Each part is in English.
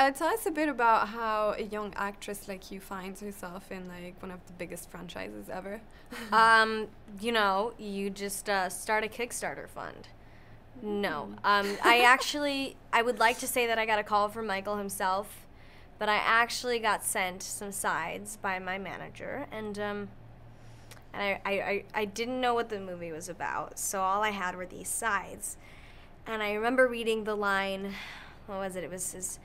tell us a bit about how a young actress like you finds herself in like one of the biggest franchises ever. You just start a Kickstarter fund. No. I would like to say that I got a call from Michael himself, but I actually got sent some sides by my manager, and I didn't know what the movie was about, so all I had were these sides. And I remember reading the line, what was it? It was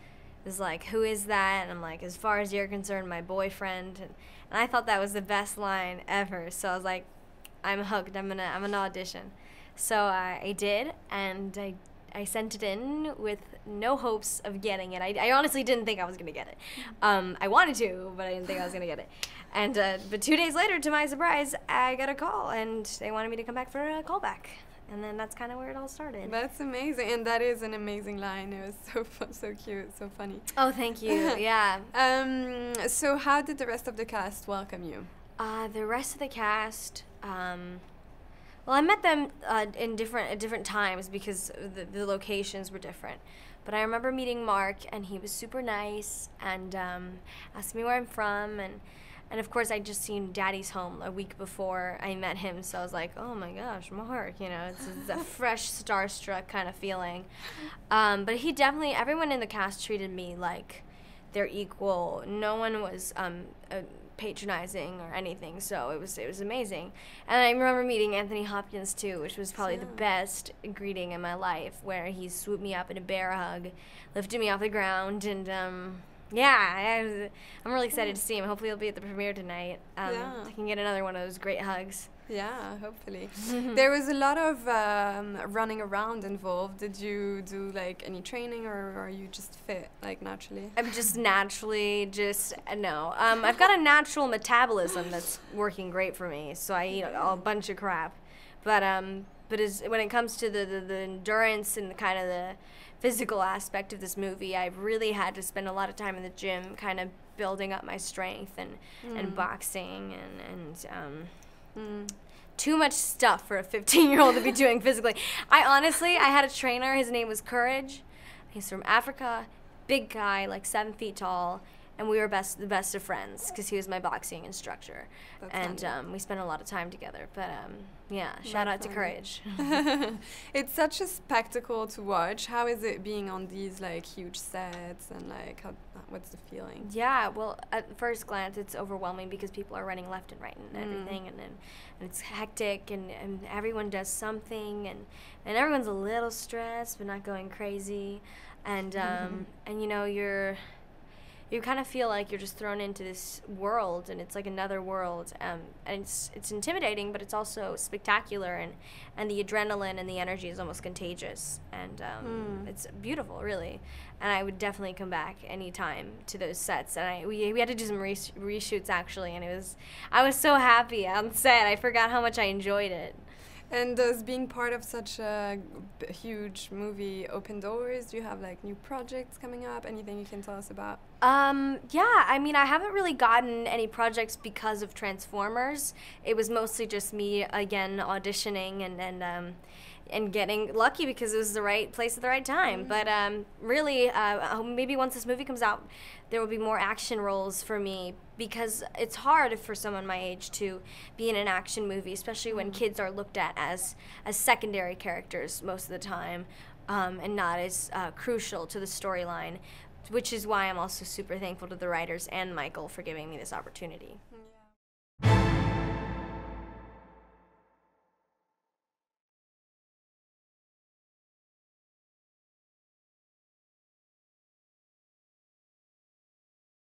like, who is that? And I'm like, as far as you're concerned, my boyfriend. And I thought that was the best line ever, so I was like, I'm hooked, I'm gonna audition. So I did, and I sent it in with no hopes of getting it. I honestly didn't think I was going to get it. I wanted to, but I didn't think I was going to get it. And but 2 days later, to my surprise, I got a call, and they wanted me to come back for a callback. And then that's kind of where it all started. That's amazing, and that is an amazing line. It was so cute, so funny. Oh, thank you. Yeah. So how did the rest of the cast welcome you? The rest of the cast, well, I met them at different times because the locations were different. But I remember meeting Mark, and he was super nice, and asked me where I'm from, and of course I'd just seen Daddy's Home a week before I met him, so I was like, oh my gosh, Mark, it's a fresh starstruck kind of feeling. But everyone in the cast treated me like they're equal. No one was patronizing or anything, so it was amazing. And I remember meeting Anthony Hopkins too, which was probably the best greeting in my life, where he swooped me up in a bear hug, lifted me off the ground, and I'm really excited to see him. Hopefully he'll be at the premiere tonight. I can get another one of those great hugs. Yeah, hopefully. There was a lot of running around involved. Did you do like any training, or are you just fit like naturally? I'm just naturally no. I've got a natural metabolism that's working great for me, so I eat a bunch of crap. But when it comes to the endurance and the kind of the physical aspect of this movie, I've really had to spend a lot of time in the gym, kind of building up my strength and boxing and too much stuff for a 15-year-old to be doing physically. I had a trainer. His name was Courage. He's from Africa, big guy, like 7 feet tall, and we were the best of friends because he was my boxing instructor. That's and we spent a lot of time together. But shout out to Courage. It's such a spectacle to watch. How is it being on these like huge sets, and like what's the feeling? Yeah, well, at first glance, it's overwhelming because people are running left and right and everything, and it's hectic, and everyone does something, and everyone's a little stressed but not going crazy, and you kind of feel like you're just thrown into this world, and it's like another world, and it's intimidating, but it's also spectacular, and the adrenaline and the energy is almost contagious, and it's beautiful, really. And I would definitely come back anytime to those sets. And we had to do some reshoots actually, and I was so happy on set. I forgot how much I enjoyed it. And does being part of such a huge movie open doors? Do you have like new projects coming up? Anything you can tell us about? Yeah, I mean, I haven't really gotten any projects because of Transformers. It was mostly just me, again, auditioning and getting lucky because it was the right place at the right time. But really, maybe once this movie comes out, there will be more action roles for me, because it's hard for someone my age to be in an action movie, especially when kids are looked at as secondary characters most of the time, and not as crucial to the storyline, which is why I'm also super thankful to the writers and Michael for giving me this opportunity. Yeah.